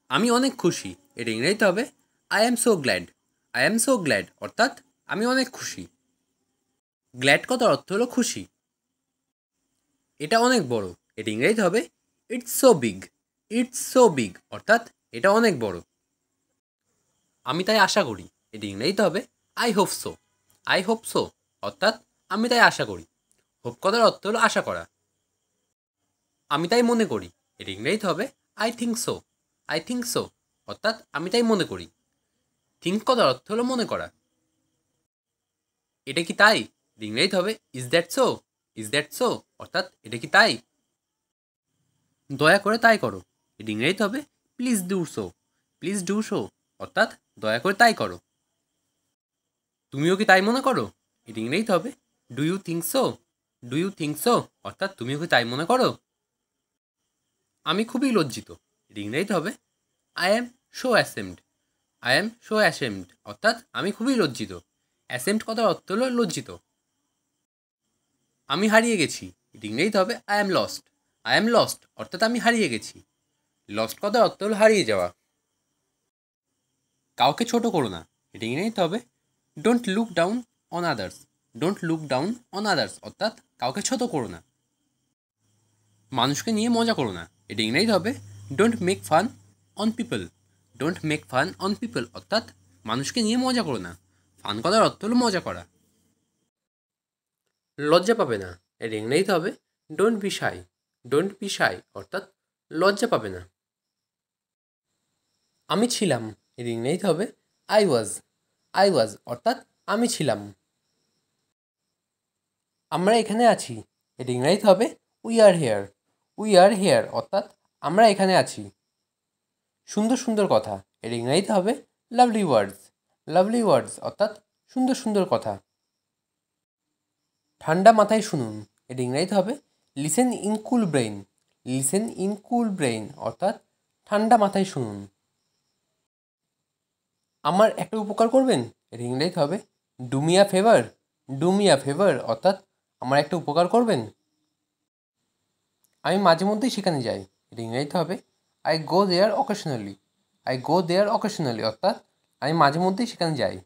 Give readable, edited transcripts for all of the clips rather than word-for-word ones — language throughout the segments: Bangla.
আমি অনেক খুশি, এটা ইংরেজিতে হবে I am so glad. I am so glad অর্থাৎ আমি অনেক খুশি। গ্ল্যাড কথার অর্থ হলো খুশি। এটা অনেক বড়, এটা ইংরেজিতে হবে it's so big. It's so big অর্থাৎ এটা অনেক বড়। আমি তাই আশা করি, এটা ইংরেজিতে হবে I hope so. I hope so অর্থাৎ আমি তাই আশা করি। হোপ কথার অর্থ হলো আশা করা। আমি তাই মনে করি, এটা ইংরেজিতে হবে I think so. I think so অর্থাৎ আমি তাই মনে করি। থিঙ্ক কথার অর্থ হলো মনে করা। এটা কি তাই, এটা ইংরেজিতে হবে is that so. Is that so অর্থাৎ এটা কি তাই। দয়া করে তাই করো, এটা ইংরেজিতে হবে please do so. Please do so অর্থাৎ দয়া করে তাই করো। তুমিও কি তাই মনে করো, এটা ইংরেজিতে হবে do you think so. Do you think so অর্থাৎ তুমিও কি তাই মনে করো। আমি খুবই লজ্জিত, এটা ইংরেজিতে হবে I am show ashamed. I am show ashamed অর্থাৎ আমি খুবই লজ্জিত। অ্যাসেমড কথার অর্থ হলো লজ্জিত। আমি হারিয়ে গেছি, এটা ইংরেজিতে হবে I am lost. I am lost অর্থাৎ আমি হারিয়ে গেছি। লস্ট কথার অর্থ হলো হারিয়ে যাওয়া। কাউকে ছোট করো না, এটা ইংরেজিতে হবে don't look down on others. Don't look down on others অর্থাৎ কাউকে ছোট করো না। মানুষকে নিয়ে মজা করো না, এটা ইংরেজিতে হবে don't make fun on people. Don't make fun on people অর্থাৎ মানুষকে নিয়ে মজা করো না। ফান করার অর্থ হলো মজা করা। লজ্জা পাবে না, এটা ইংরেজিতে হবে don't be shy. Don't be shy অর্থাৎ লজ্জা পাবে না। আমি ছিলাম, এর ইংরেজিতে হবে আই ওয়াজ। আই ওয়াজ অর্থাৎ আমি ছিলাম। আমরা এখানে আছি, এর ইংরেজিতে হবে we are here. We are here অর্থাৎ আমরা এখানে আছি। সুন্দর সুন্দর কথা, এর ইংরেজিতে হবে লাভলি ওয়ার্ডস। লাভলি ওয়ার্ডস অর্থাৎ সুন্দর সুন্দর কথা। ঠান্ডা মাথায় শুনুন, এর ইংরেজিতে হবে listen in cool brain. Listen in cool brain অর্থাৎ ঠান্ডা মাথায় শুনুন। আমার একটা উপকার করবেন, এর ইংরেজিতে হবে do me a favour. Do me a favour অর্থাৎ আমার একটা উপকার করবেন। আমি মাঝে মধ্যেই সেখানে যাই, এর ইংরেজিতে হবে I go there occasionally. I go there occasionally অর্থাৎ আমি মাঝে মধ্যেই সেখানে যাই।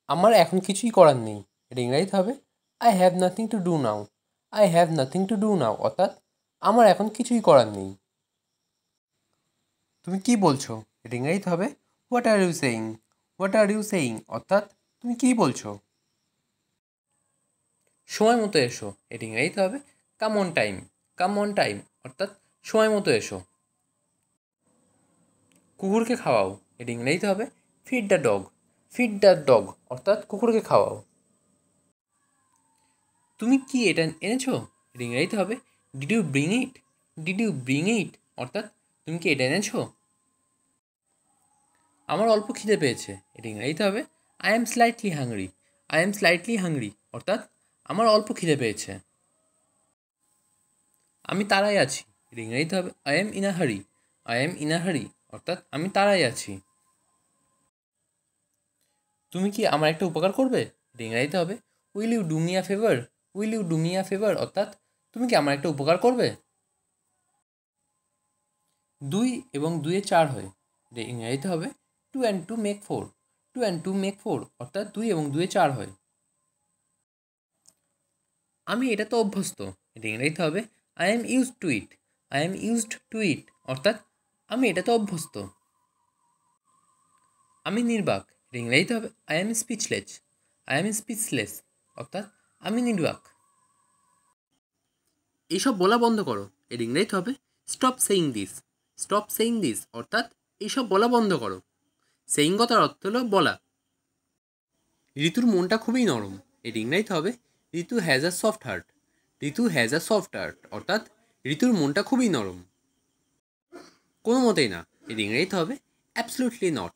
আমার এখন কিছুই করার নেই, এর ইংরেজিতে হবে I have nothing to do now. I have nothing to do now অর্থাৎ আমার এখন কিছুই করার নেই। তুমি কি বলছো, এর ইংরেজিতে হবে what are you saying. What are you saying অর্থাৎ তুমি কি বলছো। সময় মতো এসো, এর ইংরেজিতে হবে come on time. Come on time অর্থাৎ সময় মতো এসো। কুকুরকে খাওয়াও, এর ইংরেজিতে হবে feed the dog. Feed the dog অর্থাৎ কুকুরকে খাওয়াও। তুমি কি এটা এনেছো, এর ইংরেজিতে হবে did you bring it. Did you bring it অর্থাৎ তুমি কি এটা এনেছো। আমার অল্প খিদে পেয়েছে, এর ইংরেজিতে হবে I am slightly hungry. I am slightly hungry অর্থাৎ আমার অল্প খিদে পেয়েছে। আমি তাড়ায় আছি, এর ইংরেজিতে হবে আই অ্যাম ইন আ হারি। আই অ্যাম ইন আ হারি অর্থাৎ আমি তাড়ায় আছি। তুমি কি আমার একটা উপকার করবে, এর ইংরেজিতে হবে will you do me a favour. Will you do me a favour অর্থাৎ তুমি কি আমার একটা উপকার করবে। 2 এবং 2 এ 4 হয়, এটা ইংরেজিতে হবে 2 and 2 make 4। 2 and 2 make 4 অর্থাৎ 2 এবং 2 এ 4 হয়। আমি এটাতে অভ্যস্ত, এটা ইংরেজিতে হবে I am used to it. I am used to it অর্থাৎ আমি এটাতে অভ্যস্ত। আমি নির্বাক, এটা ইংরেজিতে হবে I am speechless. I am speechless অর্থাৎ আমি নির্বাক। এইসব বলা বন্ধ করো, এর ইংরেজিতে হবে stop saying this. Stop saying this অর্থাৎ এইসব বলা বন্ধ করো। সেইং কথার অর্থ হলো বলা। ঋতুর মনটা খুবই নরম, এর ইংরেজিতে হবে Ritu has a soft heart. Ritu has a soft heart অর্থাৎ ঋতুর মনটা খুবই নরম। কোনো মতেই না, এর ইংরেজিতে হবে অ্যাবসলুটলি নট।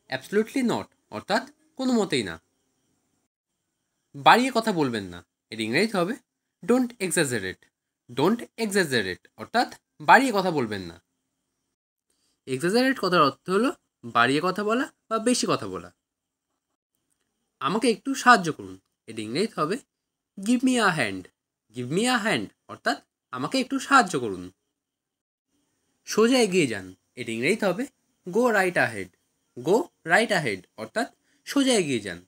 অ্যাবসলুটলি নট অর্থাৎ কোনো মতেই না। বাড়িয়ে কথা বলবেন না, এর ইংরেজিতে হবে ডোন্ট এক্সাজারেট। ডোন্ট এক্সাজারেট অর্থাৎ বাড়িয়ে কথা বলবেন না। এক্সাজারেট কথার অর্থ হলো বাড়িয়ে কথা বলা বা বেশি কথা বলা। আমাকে একটু সাহায্য করুন, এর ইংরেজিতে হবে give me a hand. Give me a hand অর্থাৎ আমাকে একটু সাহায্য করুন। সোজা এগিয়ে যান, এটা ইংরেজিতে হবে গো রাইট আহেড। গো রাইট আহেড অর্থাৎ সোজা এগিয়ে যান।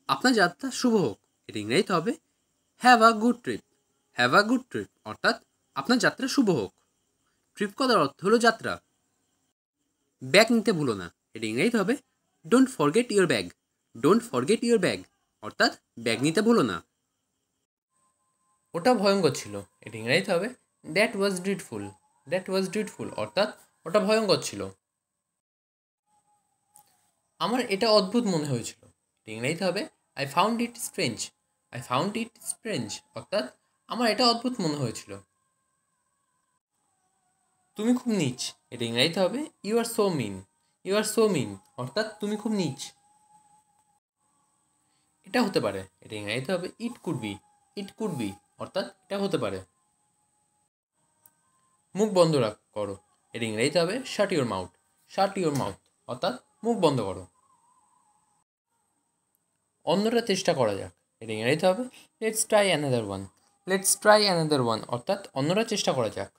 আপনার যাত্রা শুভ হোক, এটা ইংরেজিতে হবে have a good trip. Have a good trip অর্থাৎ আপনার যাত্রা শুভ হোক। ট্রিপ কথার অর্থ হলো যাত্রা। ব্যাগ নিতে ভুলো না, এটা ইংরেজিতে হবে don't forget your bag. Don't forget your bag অর্থাৎ ব্যাগ নিতে ভুলো না। ওটা ভয়ঙ্কর ছিল, এটা ইংরেজিতে হবে দ্যাট ওয়াজ ড্রিডফুল। দ্যাট ওয়াজ ড্রিডফুল অর্থাৎ ওটা ভয়ঙ্কর ছিল। আমার এটা অদ্ভুত মনে হয়েছিল, এটা ইংরেজিতে হবে I found it strange. I found it strange অর্থাৎ আমার এটা অদ্ভুত মনে হয়েছিল। তুমি খুব নীচ, এটা ইংরেজিতে হবে you are so mean. You are so mean অর্থাৎ তুমি খুব নীচ। এটা হতে পারে, এটা ইংরেজিতে হবে it could be. It could be অর্থাৎ এটা হতে পারে। মুখ বন্ধ করো, এটা ইংরেজিতে হবে শাট your mouth. Shut your mouth অর্থাৎ মুখ বন্ধ করো। অন্যটা চেষ্টা করা যাক, এটা ইংরেজিতে হবে let's try another one. Let's try another one অর্থাৎ অন্যটা চেষ্টা করা যাক।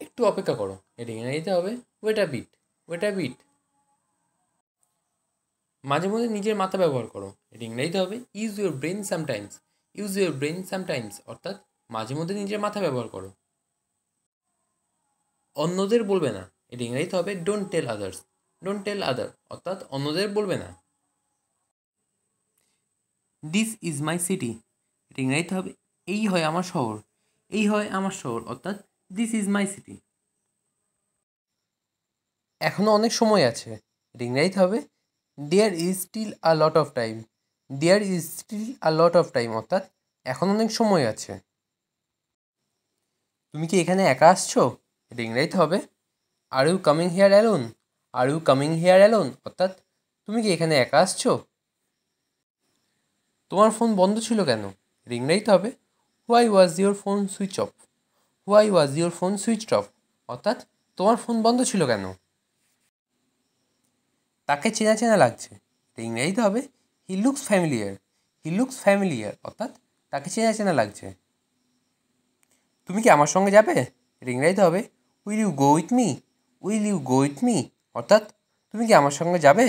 একটু অপেক্ষা করো, এটা ইংরেজিতে হবে wait a bit. Wait a bit. মাঝে মধ্যে নিজের মাথা ব্যবহার করো, এটা ইংরেজিতে হবে use your brain sometimes. Use your brain sometimes অর্থাৎ মাঝে মধ্যে নিজের মাথা ব্যবহার করো। অন্যদের বলবে না, এটা ইংরেজিতে হবে don't tell others. Don't tell other অর্থাৎ অন্যদের বলবে না। দিস ইজ মাই সিটি, এটা ইংরেজিতে হবে এই হয় আমার শহর। এই হয় আমার শহর অর্থাৎ দিস ইজ মাই সিটি। এখনও অনেক সময় আছে, এটা ইংরেজিতে হবে there is still a lot of time. There is still a lot of time অর্থাৎ এখন অনেক সময় আছে। তুমি কি এখানে একা আসছো, এটা ইংরেজিতে হবে are you coming here alone. Are you coming here alone অর্থাৎ তুমি কি এখানে একা আসছো। তোমার ফোন বন্ধ ছিল কেন, এটা ইংরেজিতে হবে why was your phone switch off. Why was your phone switch off অর্থাৎ তোমার ফোন বন্ধ ছিল কেন। তাকে চেনা চেনা লাগছে, এটা ইংরেজিতে হবে he looks familiar. He looks familiar অর্থাৎ তাকে চেনা চেনা লাগছে। তুমি কি আমার সঙ্গে যাবে, এটা ইংরেজিতে হবে will you go with me. Will you go with me অর্থাৎ তুমি কি আমার সঙ্গে যাবে।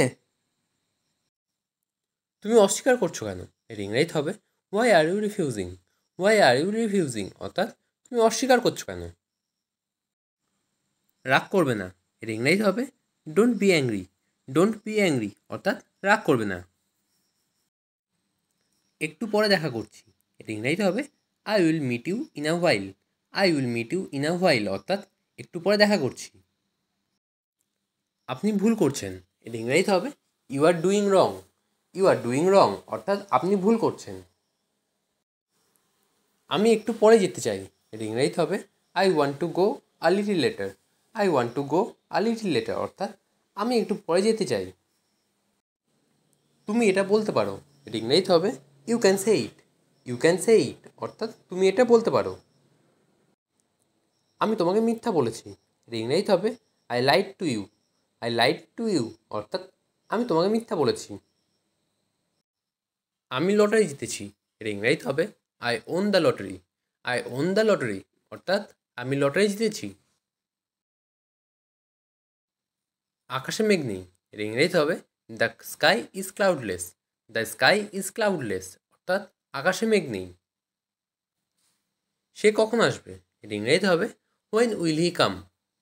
তুমি অস্বীকার করছো কেন, এটা ইংরেজিতে হবে why are you refusing. Why are you refusing অর্থাৎ তুমি অস্বীকার করছো কেন। রাগ করবে না, এটা ইংরেজিতে হবে don't B angry. Don't be angry অর্থাৎ রাগ করবে না। একটু পরে দেখা করছি, এটা ইংরেজিতে হবে I will meet you in a while. I will meet you in a while অর্থাৎ একটু পরে দেখা করছি। আপনি ভুল করছেন, এটা ইংরেজিতে হবে you are doing wrong. You are doing wrong অর্থাৎ আপনি ভুল করছেন। আমি একটু পরে যেতে চাই, এটা ইংরেজিতে হবে I want to go a little letter. I want to go a little letter অর্থাৎ আমি একটু পরে যেতে চাই। তুমি এটা বলতে পারো, এটা ইংরেজিতে হবে you can say it. You can say it অর্থাৎ তুমি এটা বলতে পারো। আমি তোমাকে মিথ্যা বলেছি, এটা ইংরেজিতে হবে I lied to you. I lied to you অর্থাৎ আমি তোমাকে মিথ্যা বলেছি। আমি লটারি জিতেছি, এটা ইংরেজিতে হবে I won the lottery. I won the lottery অর্থাৎ আমি লটারি জিতেছি। আকাশে মেঘ নেই, এটা ইংরেজিতে হবে the sky is cloudless. The sky is cloudless অর্থাৎ আকাশে মেঘ নেই। সে কখন আসবে, এটা ইংরেজিতে হবে when will he come.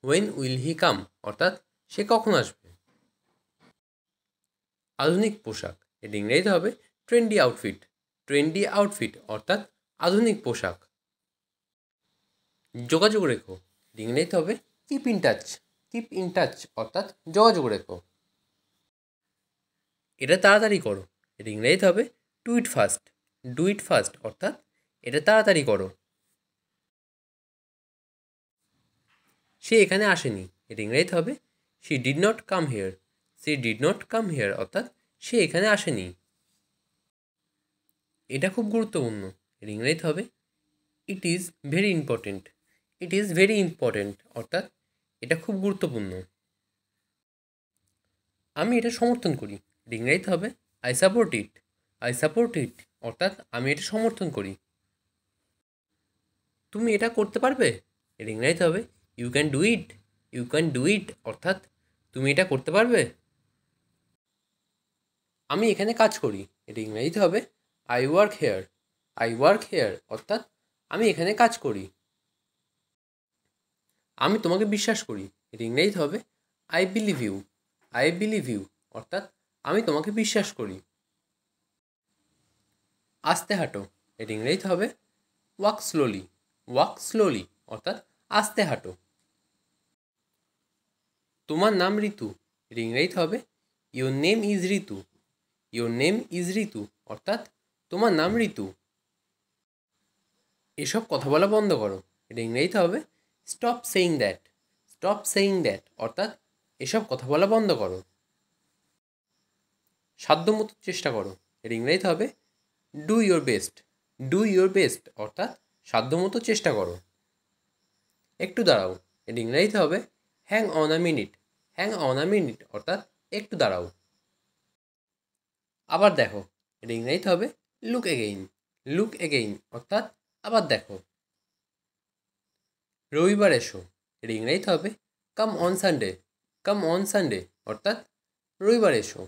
When will he come অর্থাৎ সে কখন আসবে। আধুনিক পোশাক, এটা ইংরেজিতে হবে ট্রেন্ডি আউটফিট। ট্রেন্ডি আউটফিট অর্থাৎ আধুনিক পোশাক। যোগাযোগ রেখো, এটা ইংরেজিতে হবে keep in touch. Keep in touch অর্থাৎ যোগাযোগ রেখো। এটা তাড়াতাড়ি করো, এটা ইংরেজিতে হবে do it fast. Do it fast অর্থাৎ এটা তাড়াতাড়ি করো। সে এখানে আসেনি, এটা ইংরেজিতে হবে she did not come here. She did not come here অর্থাৎ সে এখানে আসেনি। এটা খুব গুরুত্বপূর্ণ, এটা ইংরেজিতে হবে it is very important. It is very important অর্থাৎ এটা খুব গুরুত্বপূর্ণ। আমি এটা সমর্থন করি, এটা ইংরেজিতে হবে I support it. I support ইট অর্থাৎ আমি এটা সমর্থন করি। তুমি এটা করতে পারবে, এর ইংরেজিতে হবে you can do it. You can do it অর্থাৎ তুমি এটা করতে পারবে। আমি এখানে কাজ করি, এর ইংরেজিতে হবে I work hair. I work hair অর্থাৎ আমি এখানে কাজ করি। আমি তোমাকে বিশ্বাস করি, এর ইংরেজিতে হবে I believe you. I believe you অর্থাৎ আমি তোমাকে বিশ্বাস করি। আস্তে হাঁটো, এর ইংরেজিতে হবে ওয়াক স্লোলি। ওয়াক স্লোলি অর্থাৎ আস্তে হাঁটো। তোমার নাম ঋতু, এর ইংরেজিতে হবে your name is Ritu. Your name is Ritu অর্থাৎ তোমার নাম ঋতু। এসব কথা বলা বন্ধ করো, এর ইংরেজিতে হবে stop saying that. Stop saying that অর্থাৎ এসব কথা বলা বন্ধ করো। সাধ্যমতো চেষ্টা করো, এর ইংরেজিতে হবে do your best. Do your best অর্থাৎ সাধ্যমতো চেষ্টা করো। একটু দাঁড়াও, এর ইংরেজিতে হবে hang on a minute. Hang on a minute অর্থাৎ একটু দাঁড়াও। আবার দেখো, এর ইংরেজিতে হবে লুক এগেইন। লুক এগেইন অর্থাৎ আবার দেখো। রবিবার এসো, এর ইংরেজিতে হবে come on Sunday. Come on Sunday অর্থাৎ রবিবার এসো।